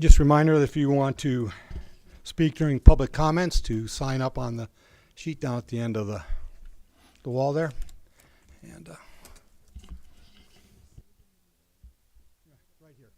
Just a reminder that if you want to speak during public comments, to sign up on the sheet down at the end of the wall there. And right here.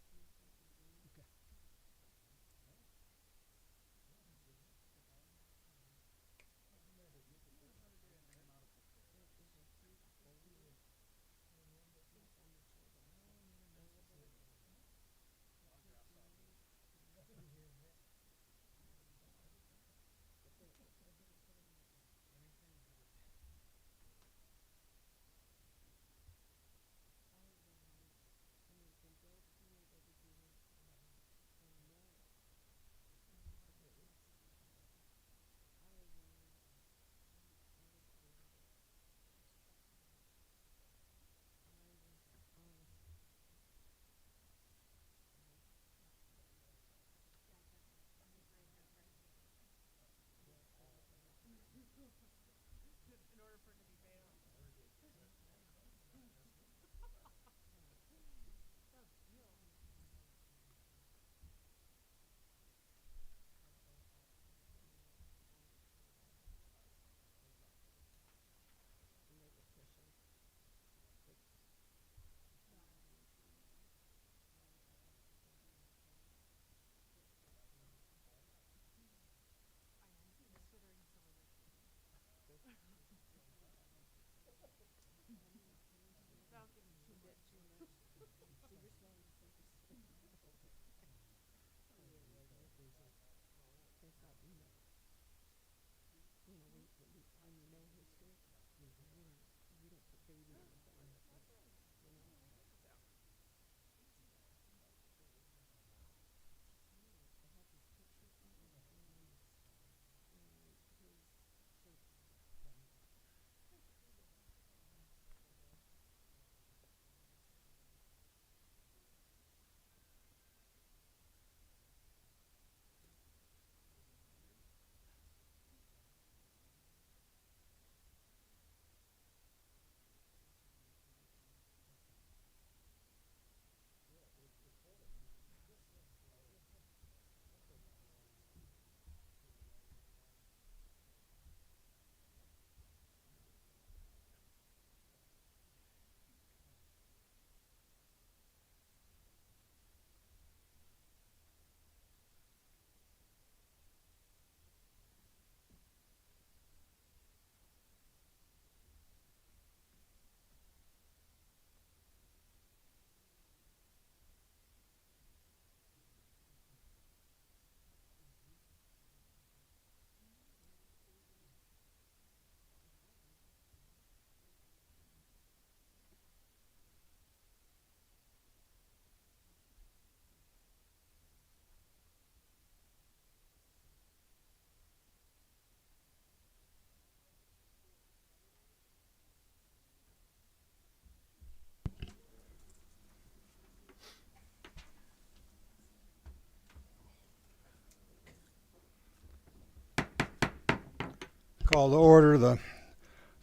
Call to order the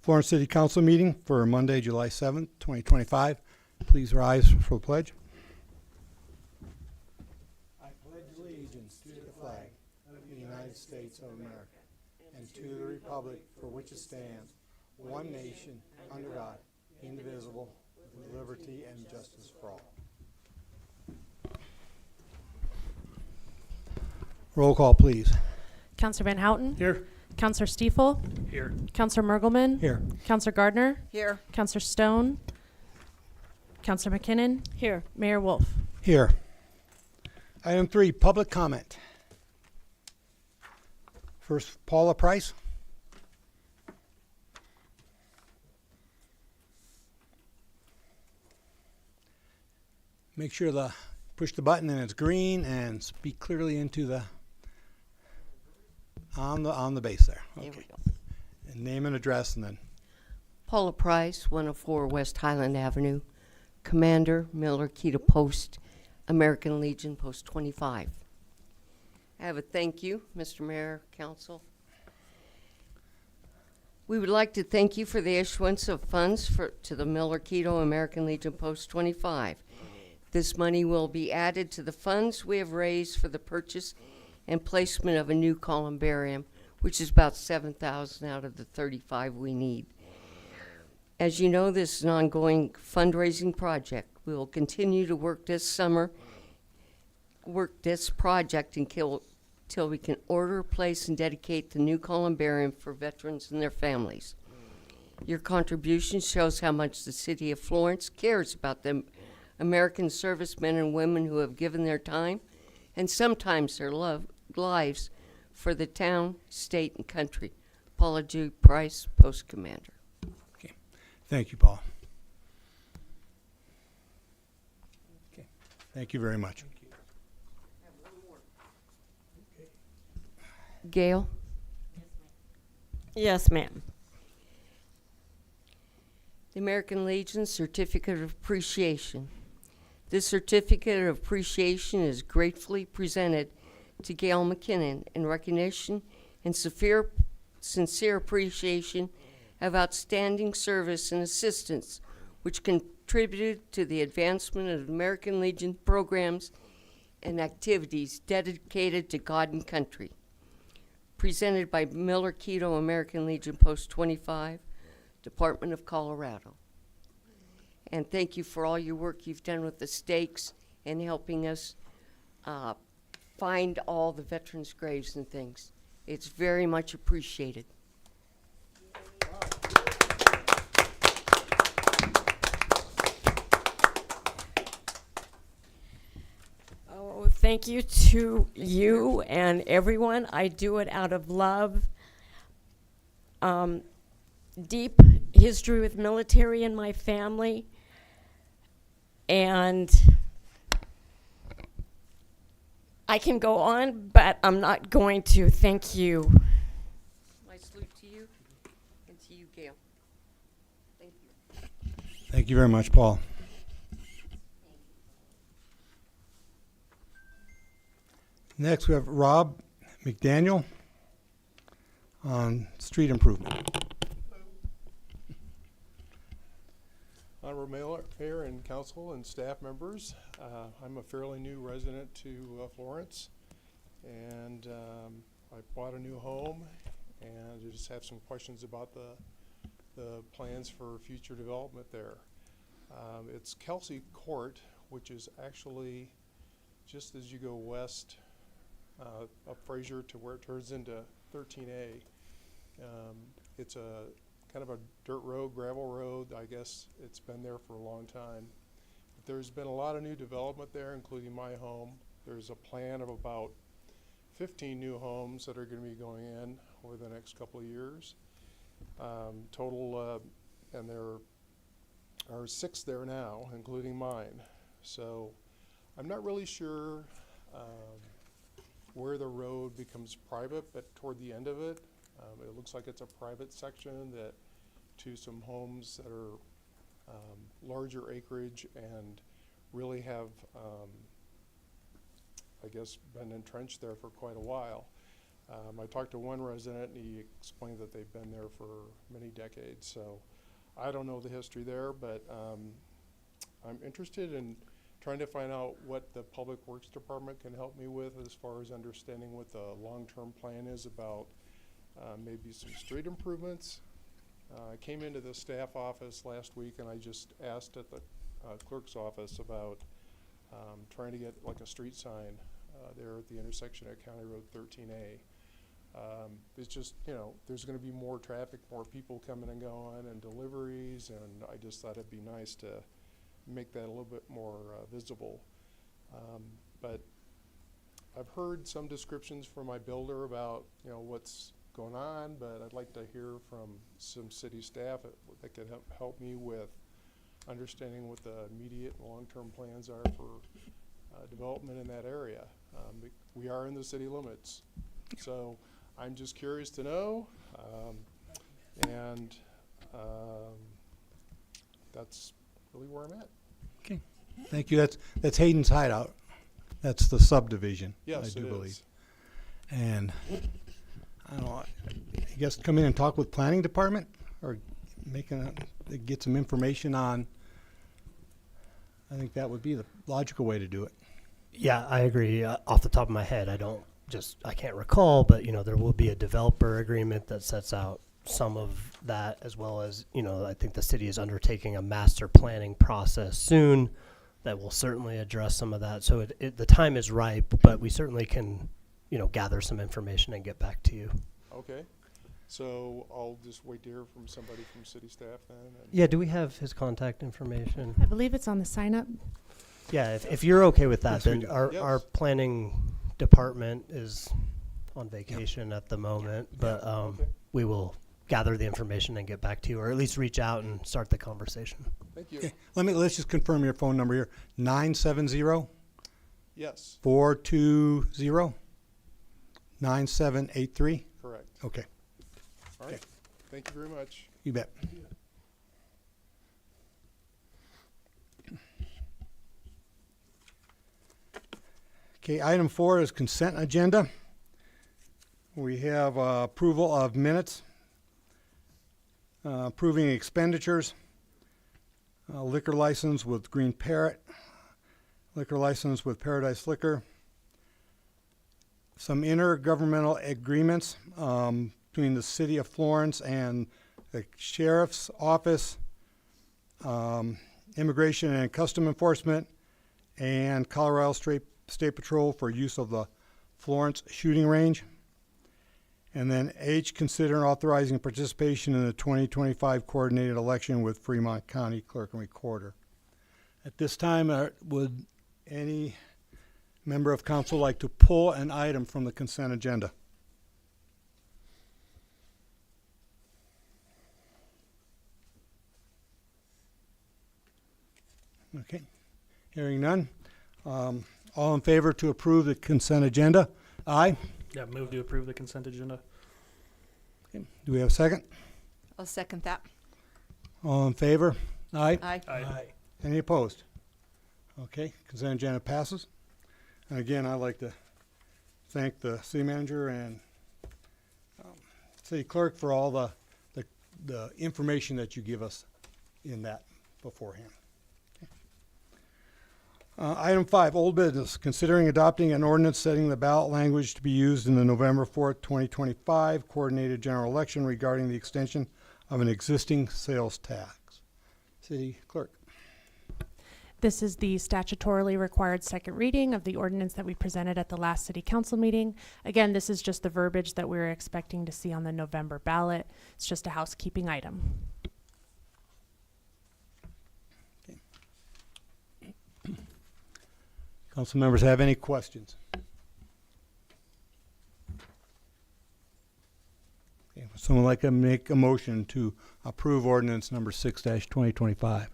Florence City Council meeting for Monday, July 7th, 2025. Please rise for the pledge. I pledge allegiance to the flag of the United States of America and to the republic for which it stands, one nation, under God, indivisible, with liberty and justice for all. Roll call, please. Counselor Van Houten. Here. Counselor Stiefel. Here. Counselor Mergelman. Here. Counselor Gardner. Here. Counselor Stone. Counselor McKinnon. Here. Mayor Wolf. Here. Item 3, public comment. First, Paula Price. Make sure push the button and it's green and speak clearly into the on the base there. There Okay. we go. And name and address and then Paula Price, 104 West Highland Avenue, Commander, Miller Keto Post, American Legion, Post 25. I have a thank you, Mr. Mayor, Council. We would like to thank you for the issuance of funds to the Miller Keto American Legion Post 25. This money will be added to the funds we have raised for the purchase and placement of a new columbarium, which is about $7,000 out of the $35,000 we need. As you know, this is an ongoing fundraising project. We will continue to work this project until we can order, place, and dedicate the new columbarium for veterans and their families. Your contribution shows how much the city of Florence cares about the American servicemen and women who have given their time and sometimes their lives for the town, state, and country. Paula G. Price, Post Commander. Okay. Thank you, Paul. Okay. Thank you very much. Gail? Yes, ma'am. The American Legion Certificate of Appreciation. This Certificate of Appreciation is gratefully presented to Gail McKinnon in recognition and sincere appreciation of outstanding service and assistance which contributed to the advancement of American Legion programs and activities dedicated to God and country. Presented by Miller Keto American Legion Post 25, Department of Colorado. And thank you for all your work you've done with the stakes and helping us find all the veterans' graves and things. It's very much appreciated. Oh, thank you to you and everyone. I do it out of love. Deep history with military in my family. And I can go on, but I'm not going to. Thank you. My salute to you and to you, Gail. Thank you. Thank you very much, Paul. Next, we have Rob McDaniel on street improvement. Honorable Mayor and Council and staff members, I'm a fairly new resident to Florence, and I bought a new home, and I just have some questions about the plans for future development there. It's Kelsey Court, which is actually just as you go west up Fraser to where it turns into 13A. It's a kind of a dirt road, gravel road. I guess it's been there for a long time. But there's been a lot of new development there, including my home. There's a plan of about 15 new homes that are going to be going in over the next couple of years. Total, and there are 6 there now, including mine. So I'm not really sure where the road becomes private, but toward the end of it, it looks like it's a private section that to some homes that are larger acreage and really have, I guess, been entrenched there for quite a while. I talked to one resident and he explained that they've been there for many decades. So I don't know the history there, but I'm interested in trying to find out what the Public Works Department can help me with as far as understanding what the long-term plan is about maybe some street improvements. I came into the staff office last week and I just asked at the clerk's office about trying to get like a street sign there at the intersection at County Road 13A. It's just, you know, there's going to be more traffic, more people coming and going and deliveries, and I just thought it'd be nice to make that a little bit more visible. But I've heard some descriptions from my builder about, you know, what's going on, but I'd like to hear from some city staff that could help me with understanding what the immediate and long-term plans are for development in that area. We are in the city limits, so I'm just curious to know, and that's really where I'm at. Okay, thank you. That's Hayden's Hideout. That's the subdivision. Yes, I do it believe. is. And I don't know, I guess come in and talk with planning department or get some information on, I think that would be the logical way to do it. Yeah, I agree. Off the top of my head, I can't recall, but there will be a developer agreement that sets out some of that, as well as, I think the city is undertaking a master planning process soon that will certainly address some of that. So the time is ripe, but we certainly can, gather some information and get back to you. Okay, so I'll just wait to hear from somebody from city staff then. And Yeah, do we have his contact information? I believe it's on the sign up. Yeah, if you're okay with that, Yes, we then do. our Yes. planning department is on vacation at the moment, but Okay. we will gather the information and get back to you, or at least reach out and start the conversation. Thank you. Okay, let's just confirm your phone number here, 970-420-9783. Yes, correct. Okay, All right. Okay. Thank you very much. you bet. Okay, item 4 is consent agenda. We have approval of minutes, approving expenditures, liquor license with Green Parrot, liquor license with Paradise Liquor, some intergovernmental agreements between the City of Florence and the Sheriff's Office, Immigration and Custom Enforcement, and Colorado State Patrol for use of the Florence shooting range. And then H, consider authorizing participation in the 2025 coordinated election with Fremont County Clerk and Recorder. At this time, would any member of council like to pull an item from the consent agenda? Okay, hearing none. All in favor to approve the consent agenda? Aye. Yeah, move to approve the consent agenda. Okay. Do we have a second? I'll second that. All in favor? Aye. Aye. Aye. Any opposed? Okay, consent agenda passes. And again, I'd like to thank the city manager and city clerk for all the information that you give us in that beforehand. Item 5, old business. Considering adopting an ordinance setting the ballot language to be used in the November 4th, 2025 coordinated general election regarding the extension of an existing sales tax. City clerk. This is the statutorily required second reading of the ordinance that we presented at the last city council meeting. Again, this is just the verbiage that we're expecting to see on the November ballot. It's just a housekeeping item. Council members have any questions? Okay, would someone like to make a motion to approve ordinance number 6-2025?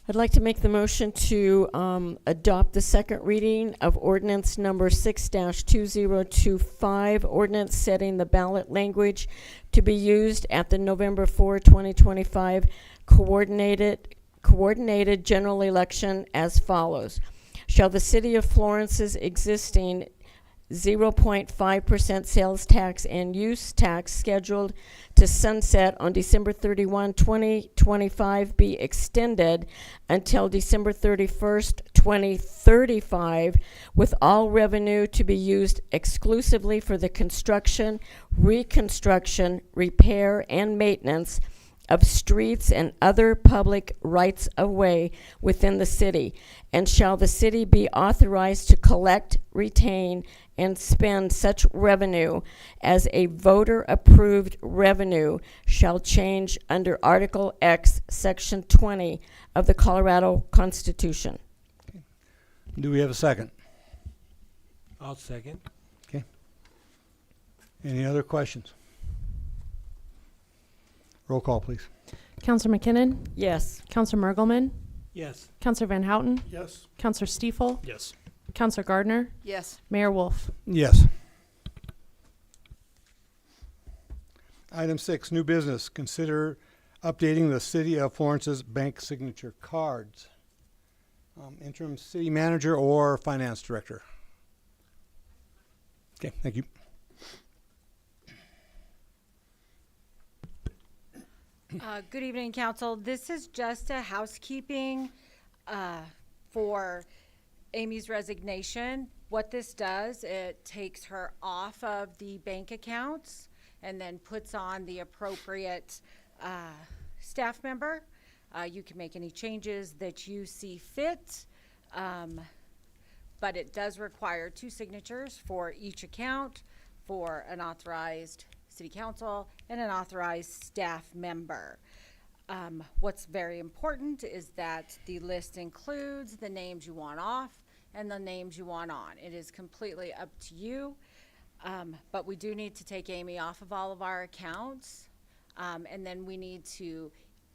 I'd like to make the motion to adopt the second reading of ordinance number 6-2025, ordinance setting the ballot language to be used at the November 4, 2025 coordinated general election as follows. Shall the City of Florence's existing 0.5% sales tax and use tax scheduled to sunset on December 31, 2025 be extended until December 31st, 2035, with all revenue to be used exclusively for the construction, reconstruction, repair, and maintenance of streets and other public rights of way within the city, and shall the city be authorized to collect, retain, and spend such revenue as a voter-approved revenue shall change under Article X, Section 20 of the Colorado Constitution. Do we have a second? I'll second. Okay. Any other questions? Roll call, please. Counselor McKinnon? Yes. Counselor Mergelman? Yes. Counselor Van Houten? Yes. Counselor Stiefel? Yes. Counselor Gardner? Yes. Mayor Wolf? Yes. Item 6, new business. Consider updating the City of Florence's bank signature cards. Interim city manager or finance director? Okay, thank you. Good evening, council. This is just a housekeeping for Amy's resignation. What this does, it takes her off of the bank accounts and then puts on the appropriate staff member. You can make any changes that you see fit, but it does require 2 signatures for each account for an authorized city council and an authorized staff member. What's very important is that the list includes the names you want off and the names you want on. It is completely up to you, but we do need to take Amy off of all of our accounts, and then we need to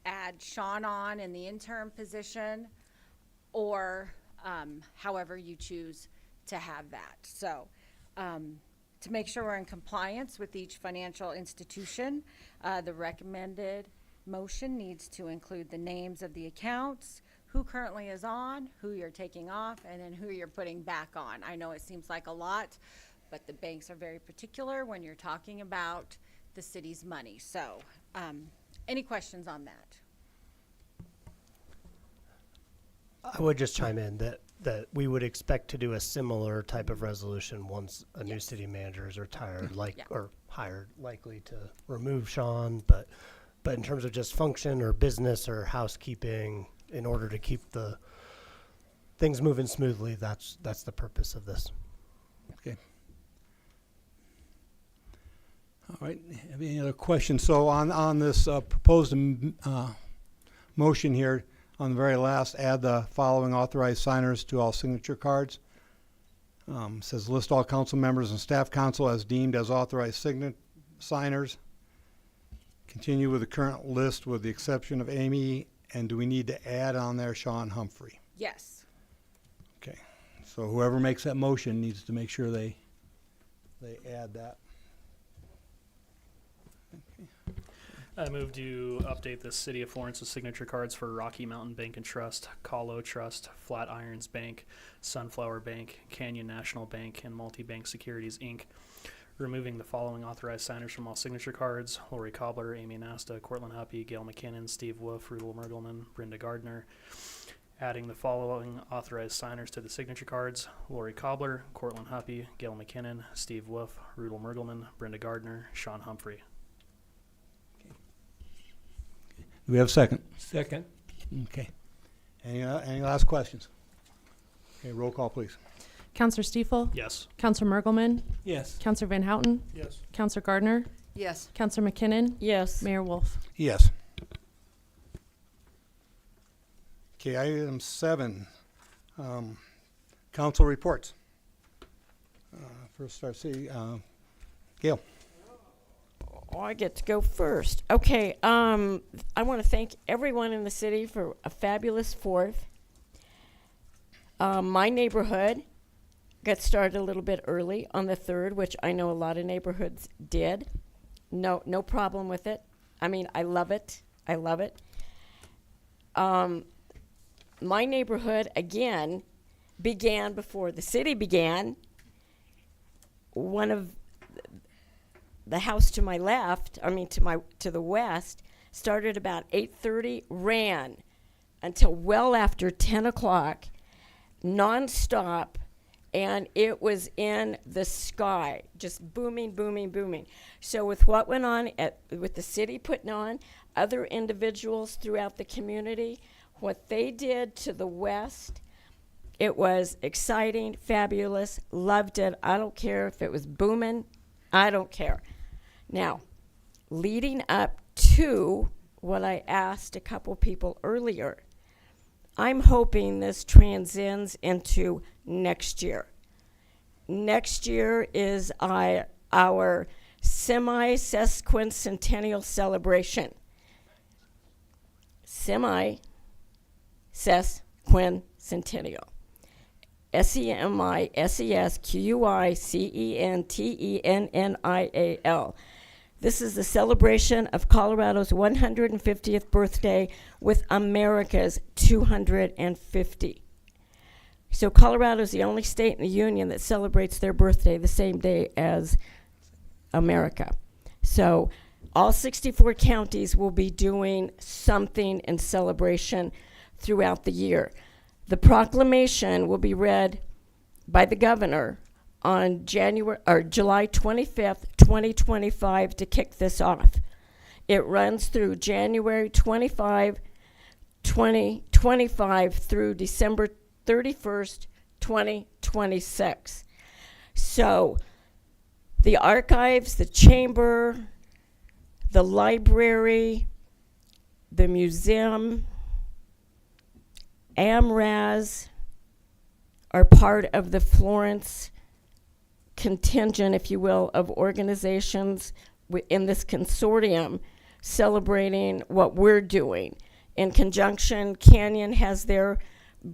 add Sean on in the interim position, or however you choose to have that. So to make sure we're in compliance with each financial institution, the recommended motion needs to include the names of the accounts, who currently is on, who you're taking off, and then who you're putting back on. I know it seems like a lot, but the banks are very particular when you're talking about the city's money. So any questions on that? I would just chime in that we would expect to do a similar type of resolution once a new Yes. city manager is retired, Yeah. or hired, likely to remove Sean, but in terms of just function or business or housekeeping, in order to keep the things moving smoothly, that's the purpose of this. Okay. All right, have any other questions? So on this proposed motion here, on the very last, add the following authorized signers to all signature cards. Says list all council members and staff council as deemed as authorized signers. Continue with the current list with the exception of Amy, and do we need to add on there Sean Humphrey? Yes. Okay, so whoever makes that motion needs to make sure they add that. I move to update the City of Florence's signature cards for Rocky Mountain Bank and Trust, Kahlo Trust, Flatirons Bank, Sunflower Bank, Canyon National Bank, and Multi-Bank Securities, Inc., removing the following authorized signers from all signature cards: Lori Cobbler, Amy Nasta, Cortland Huppy, Gail McKinnon, Steve Wolf, Rudel Mergelman, Brenda Gardner. Adding the following authorized signers to the signature cards: Lori Cobbler, Cortland Huppy, Gail McKinnon, Steve Wolf, Rudel Mergelman, Brenda Gardner, Sean Humphrey. Do we have a second? Second. Okay. Any last questions? Okay, roll call, please. Counselor Stiefel? Yes. Counselor Mergelman? Yes. Counselor Van Houten? Yes. Counselor Gardner? Yes. Counselor McKinnon? Yes. Mayor Wolf? Yes. Okay, item 7, council reports. First, start Gail. Oh, I get to go first. Okay, I want to thank everyone in the city for a fabulous 4th. My neighborhood got started a little bit early on the 3rd, which I know a lot of neighborhoods did. No problem with it. I mean, I love it. I love it. My neighborhood, again, began before the city began. One of the house to my left, to the west, started about 8:30, ran until well after 10 o'clock, nonstop, and it was in the sky, just booming, booming, booming. So with what went on with the city putting on, other individuals throughout the community, what they did to the west, it was exciting, fabulous, loved it. I don't care if it was booming, I don't care. Now, leading up to what I asked a couple people earlier, I'm hoping this transcends into next year. Next year is our semi-sesquicentennial celebration. Semi-sesquicentennial. SEMISESQUICENTENNIAL. This is the celebration of Colorado's 150th birthday with America's 250. So Colorado is the only state in the union that celebrates their birthday the same day as America. So all 64 counties will be doing something in celebration throughout the year. The proclamation will be read by the governor on July 25th, 2025 to kick this off. It runs through January 25, 2025 through December 31st, 2026. So the archives, the chamber, the library, the museum, AMRAS are part of the Florence contingent, if you will, of organizations in this consortium celebrating what we're doing. In conjunction, Canyon has their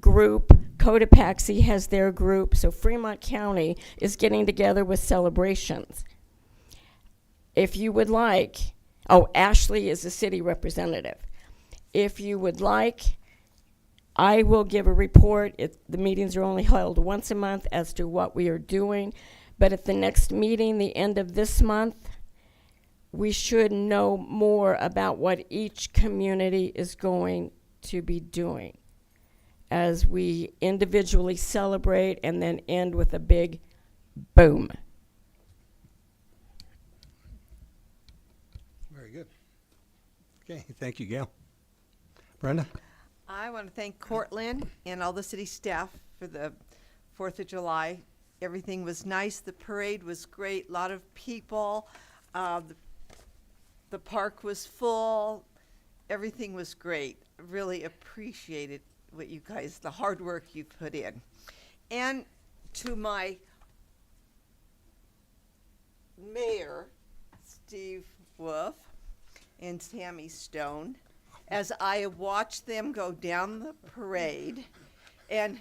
group, Cotopaxi has their group, so Fremont County is getting together with celebrations. If you would like, Ashley is the city representative. If you would like, I will give a report. The meetings are only held once a month as to what we are doing. But at the next meeting, the end of this month, we should know more about what each community is going to be doing as we individually celebrate and then end with a big boom. Very good. Okay, thank you, Gail. Brenda? I want to thank Cortland and all the city staff for the 4th of July. Everything was nice. The parade was great. A lot of people. The park was full. Everything was great. Really appreciated what you guys, the hard work you put in. And to my mayor, Steve Wolf and Tammy Stone, as I watched them go down the parade, and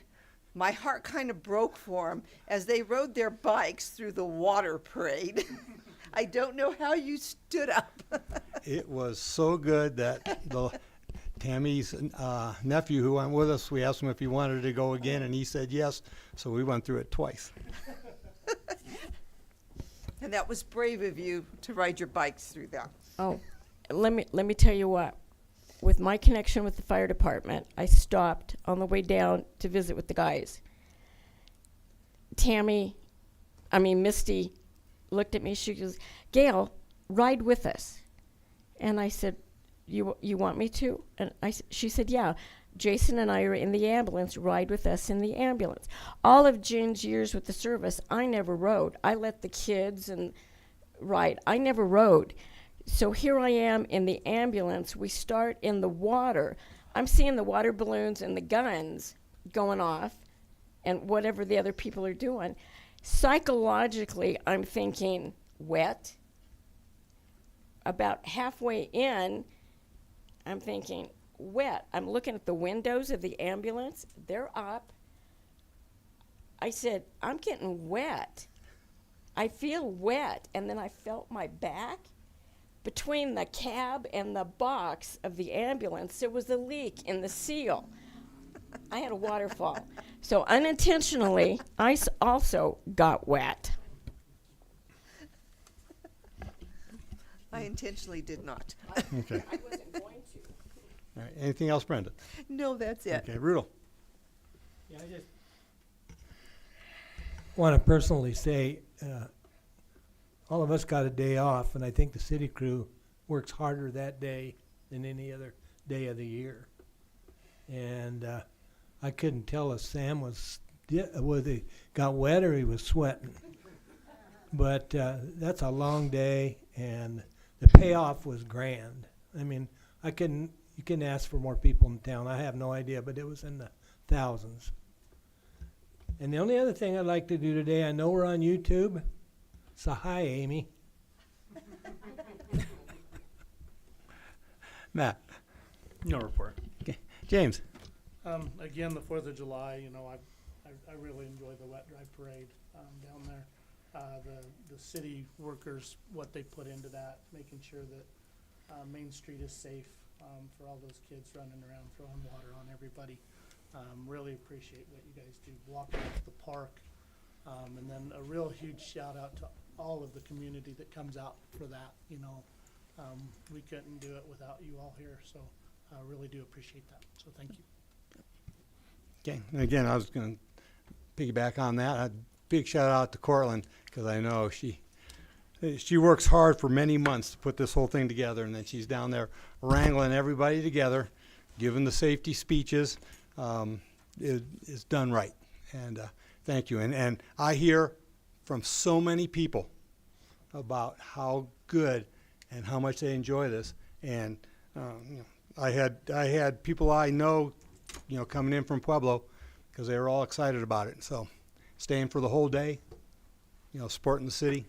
my heart kind of broke for them as they rode their bikes through the water parade. I don't know how you stood up. It was so good that Tammy's nephew who went with us, we asked him if he wanted to go again, and he said yes, so we went through it twice. And that was brave of you to ride your bikes through that. Oh, let me tell you what. With my connection with the fire department, I stopped on the way down to visit with the guys. Misty looked at me. She goes, "Gail, ride with us." And I said, "You want me to?" And she said, "Yeah. Jason and I are in the ambulance. Ride with us in the ambulance." All of Jen's years with the service, I never rode. I let the kids ride. I never rode. So here I am in the ambulance. We start in the water. I'm seeing the water balloons and the guns going off and whatever the other people are doing. Psychologically, I'm thinking, wet. About halfway in, I'm thinking, wet. I'm looking at the windows of the ambulance. They're up. I said, I'm getting wet. I feel wet. And then I felt my back. Between the cab and the box of the ambulance, there was a leak in the seal. I had a waterfall. So unintentionally, I also got wet. I intentionally did not. Okay. I wasn't going to. All right. Anything else, Brenda? No, that's it. Okay, Rudolph. Yeah, I just want to personally say, all of us got a day off, and I think the city crew works harder that day than any other day of the year. And I couldn't tell if Sam whether he got wet or he was sweating. But that's a long day, and the payoff was grand. I mean, you couldn't ask for more people in town. I have no idea, but it was in the thousands. And the only other thing I'd like to do today, I know we're on YouTube. So hi, Amy. Matt. No report. Okay. James. Again, the 4th of July, I really enjoy the wet dry parade down there. The city workers, what they put into that, making sure that Main Street is safe for all those kids running around throwing water on everybody. Really appreciate what you guys do, blocking off the park. And then a real huge shout out to all of the community that comes out for that, you know. We couldn't do it without you all here, so I really do appreciate that. So thank you. Okay, and again, I was going to piggyback on that. A big shout out to Cortland, because I know she works hard for many months to put this whole thing together, and then she's down there wrangling everybody together, giving the safety speeches. It's done right, and thank you. And I hear from so many people about how good and how much they enjoy this. And you know, I had people I know, you know, coming in from Pueblo because they were all excited about it. So staying for the whole day, you know, supporting the city,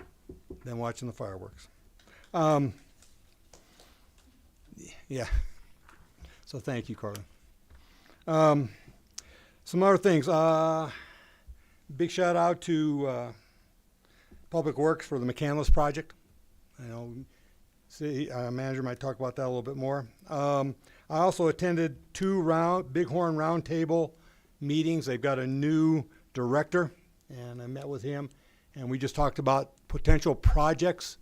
then watching the fireworks. Yeah. So thank you, Carlin. Some other things. Big shout out to Public Works for the McCandless project. I know city manager might talk about that a little bit more. I also attended 2 Bighorn Roundtable meetings. They've got a new director, and I met with him, and we just talked about potential projects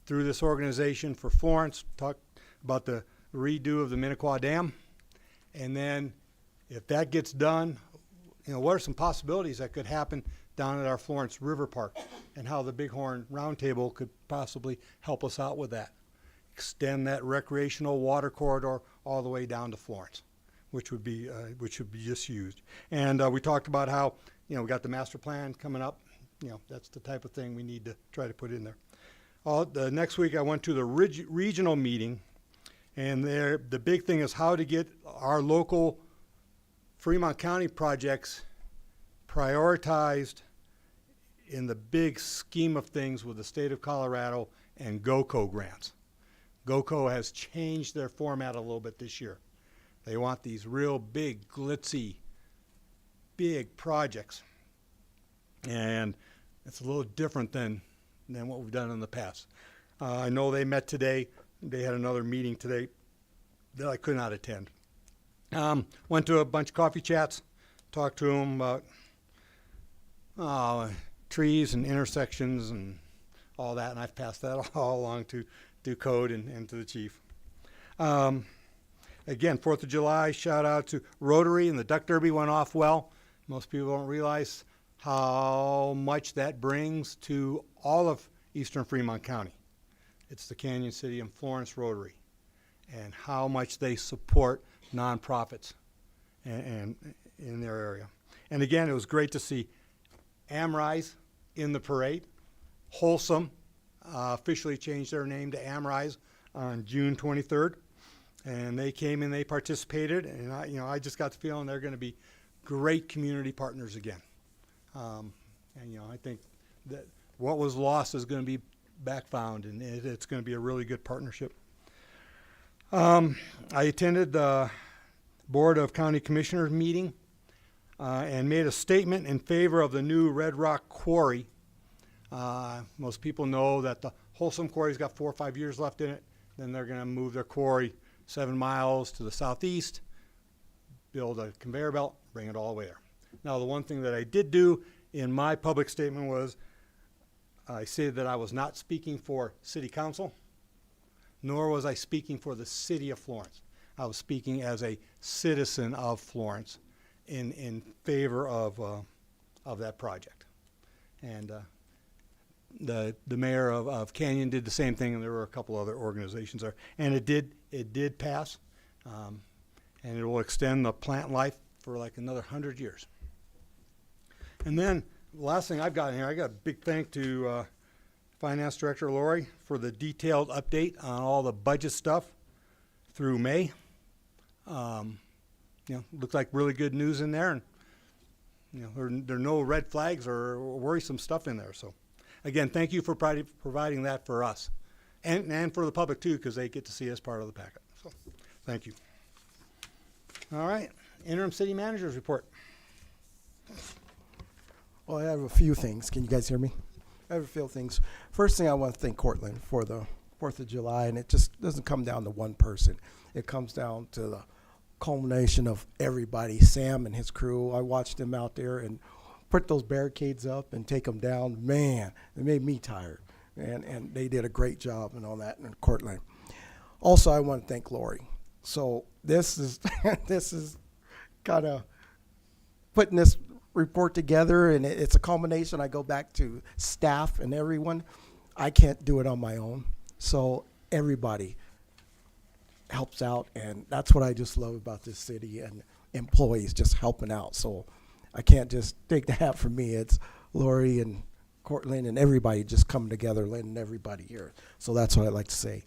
through this organization for Florence. Talked about the redo of the Minnequaw Dam, and then if that gets done, you know, what are some possibilities that could happen down at our Florence River Park, and how the Bighorn Roundtable could possibly help us out with that. Extend that recreational water corridor all the way down to Florence, which would be just used. And we talked about how, you know, we got the master plan coming up. You know, that's the type of thing we need to try to put in there. The next week I went to the regional meeting, and there the big thing is how to get our local Fremont County projects prioritized in the big scheme of things with the state of Colorado and GOCO grants. GOCO has changed their format a little bit this year. They want these real big, glitzy, big projects. And it's a little different than what we've done in the past. I know they met today. They had another meeting today that I could not attend. Went to a bunch of coffee chats, talked to them about trees and intersections and all that, and I've passed that all along to code and to the chief. Again, 4th of July, shout out to Rotary, and the Duck Derby went off well. Most people don't realize how much that brings to all of Eastern Fremont County. It's the Canyon City and Florence Rotary, and how much they support nonprofits and in their area. And again, it was great to see Amrise in the parade. Wholesome officially changed their name to Amrise on June 23rd, and they came and they participated, and I just got the feeling they're going to be great community partners again. And I think that what was lost is going to be back found, and it's going to be a really good partnership. I attended the Board of County Commissioners meeting and made a statement in favor of the new Red Rock Quarry. Most people know that the Wholesome Quarry's got 4 or 5 years left in it. Then they're going to move their quarry 7 miles to the southeast, build a conveyor belt, bring it all the way there. Now, the one thing that I did do in my public statement was I said that I was not speaking for City Council, nor was I speaking for the City of Florence. I was speaking as a citizen of Florence in favor of that project. And the mayor of Canyon did the same thing, and there were a couple other organizations there. And it did pass, and it will extend the plant life for like another 100 years. And then the last thing I've got in here, I got a big thank to Finance Director Lori for the detailed update on all the budget stuff through May. Looks like really good news in there, and there are no red flags or worrisome stuff in there. So, again, thank you for providing that for us, and for the public too, because they get to see it as part of the packet. So, thank you. All right, interim city manager's report. Well, I have a few things. Can you guys hear me? I have a few things. First thing, I want to thank Cortland for the 4th of July, and it just doesn't come down to one person. It comes down to the culmination of everybody. Sam and his crew, I watched them out there and put those barricades up and take them down. Man, it made me tired. And they did a great job and all that in Cortland. Also, I want to thank Lori. So this is this is kind of putting this report together, and it's a combination. I go back to staff and everyone. I can't do it on my own. So everybody helps out, and that's what I just love about this city and employees just helping out. So I can't just take the hat from me. It's Lori and Cortland and everybody just coming together, letting everybody here. So that's what I'd like to say.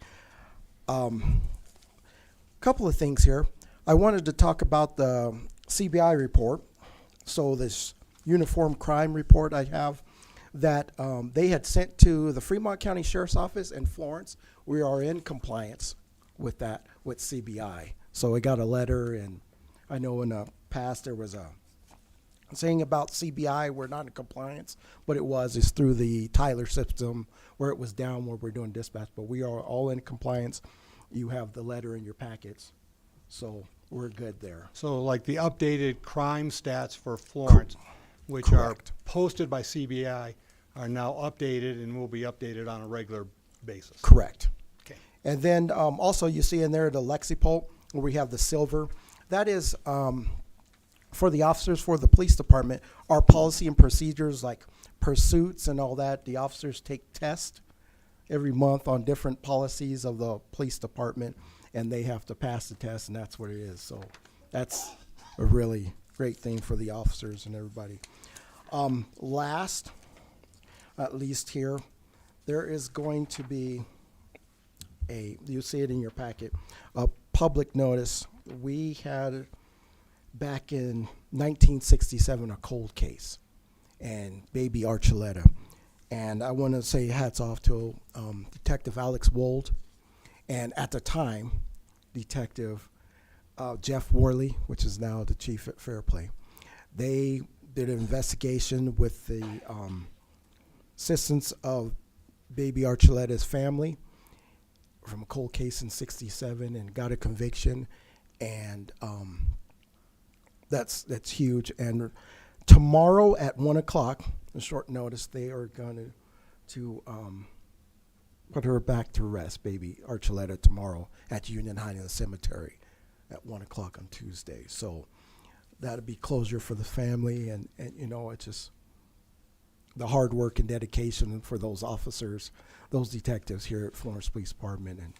Couple of things here. I wanted to talk about the CBI report. So this uniform crime report I have that they had sent to the Fremont County Sheriff's Office in Florence. We are in compliance with that with CBI. So I got a letter, and I know in the past there was a saying about CBI, we're not in compliance, but it's through the Tyler system where it was down where we're doing dispatch, but we are all in compliance. You have the letter in your packets, so we're good there. So like the updated crime stats for Florence, which Correct. are posted by CBI, are now updated and will be updated on a regular basis. Correct. Okay. And then also you see in there the Lexipol where we have the silver. That is for the officers for the police department. Our policy and procedures like pursuits and all that, the officers take tests every month on different policies of the police department, and they have to pass the test, and that's what it is. So that's a really great thing for the officers and everybody. Last, at least here, there is going to be you see it in your packet, a public notice. We had back in 1967 a cold case, and baby Archuleta. And I want to say hats off to Detective Alex Wold, and at the time, Detective Jeff Worley, which is now the chief at Fairplay. They did an investigation with the assistance of baby Archuleta's family from a cold case in '67 and got a conviction, and that's huge. And tomorrow at 1 o'clock, a short notice, they are going to put her back to rest, baby Archuleta, tomorrow at Union High in the cemetery at 1 o'clock on Tuesday. So that'll be closure for the family, and you know, it's just the hard work and dedication for those officers, those detectives here at Florence Police Department and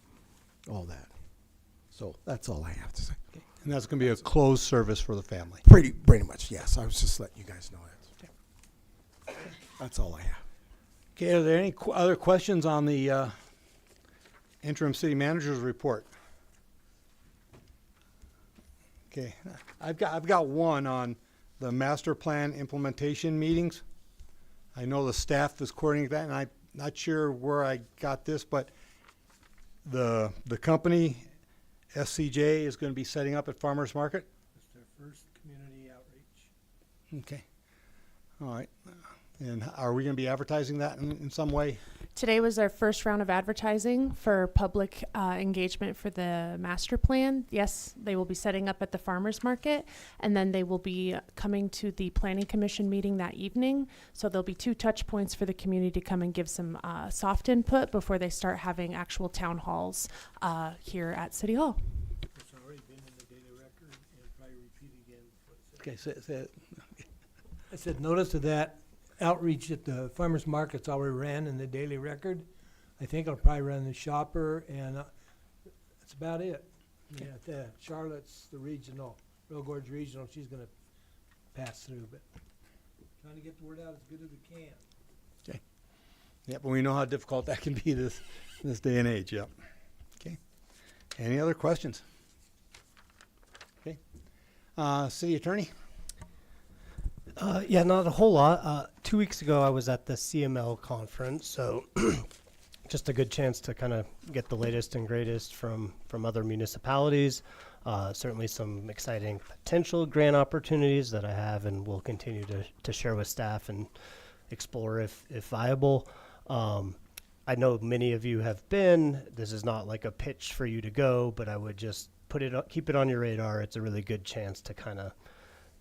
all that. So that's all I have to say. And that's going to be a closed service for the family. Pretty much, yes. I was just letting you guys know that. That's all I have. Okay, are there any other questions on the interim city manager's report? Okay, I've got one on the master plan implementation meetings. I know the staff is coordinating that, and I'm not sure where I got this, but the company SCJ is going to be setting up at Farmers Market. It's their first community outreach. Okay, all right. And are we going to be advertising that in some way? Today was our first round of advertising for public engagement for the master plan. Yes, they will be setting up at the farmers market, and then they will be coming to the planning commission meeting that evening. So there'll be 2 touch points for the community to come and give some soft input before they start having actual town halls here at City Hall. It's already been in the daily record, and probably repeat again what it said. Okay, say it. I said, notice of that outreach at the farmers markets already ran in the daily record. I think I'll probably run the shopper, and that's about it. Okay. Yeah, Charlotte's the regional, Real Gorge Regional, she's gonna pass through, but trying to get the word out as good as we can. Yeah, but we know how difficult that can be this day and age. Yep. Okay. Any other questions? Okay. City Attorney. Yeah, not a whole lot. 2 weeks ago, I was at the CML conference, so just a good chance to kind of get the latest and greatest from other municipalities. Certainly some exciting potential grant opportunities that I have and will continue to share with staff and explore if viable. I I know many of you have been. This is not like a pitch for you to go, but I would just keep it on your radar. It's a really good chance to kind of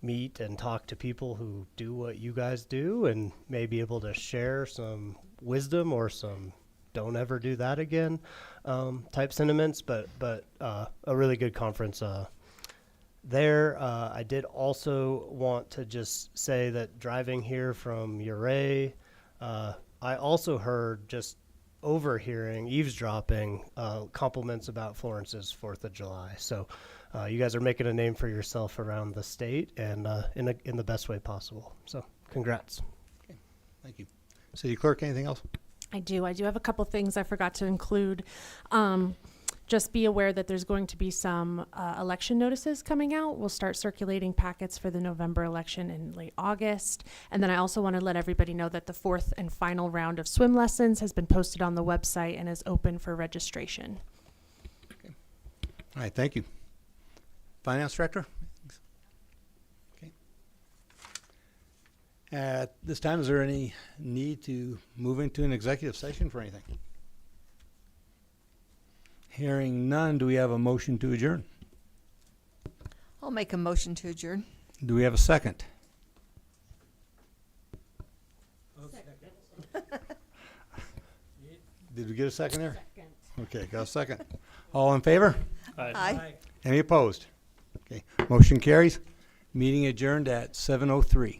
meet and talk to people who do what you guys do and may be able to share some wisdom or some don't ever do that again type sentiments, but a really good conference there. I did also want to just say that driving here from Uray, I also heard, just overhearing, eavesdropping, compliments about Florence's 4th of July. So you guys are making a name for yourself around the state and in the best way possible. So congrats. Thank you. City Clerk, anything else? I do have a couple things I forgot to include. Just be aware that there's going to be some election notices coming out. We'll start circulating packets for the November election in late August. And then I also want to let everybody know that the 4th and final round of swim lessons has been posted on the website and is open for registration. All right, thank you. Finance Director? Okay. At this time, is there any need to move into an executive session for anything? Hearing none, do we have a motion to adjourn? I'll make a motion to adjourn. Do we have a second? Did we get a second there? Okay, got a second. All in favor? Aye. Any opposed? Okay, motion carries. Meeting adjourned at 7:03.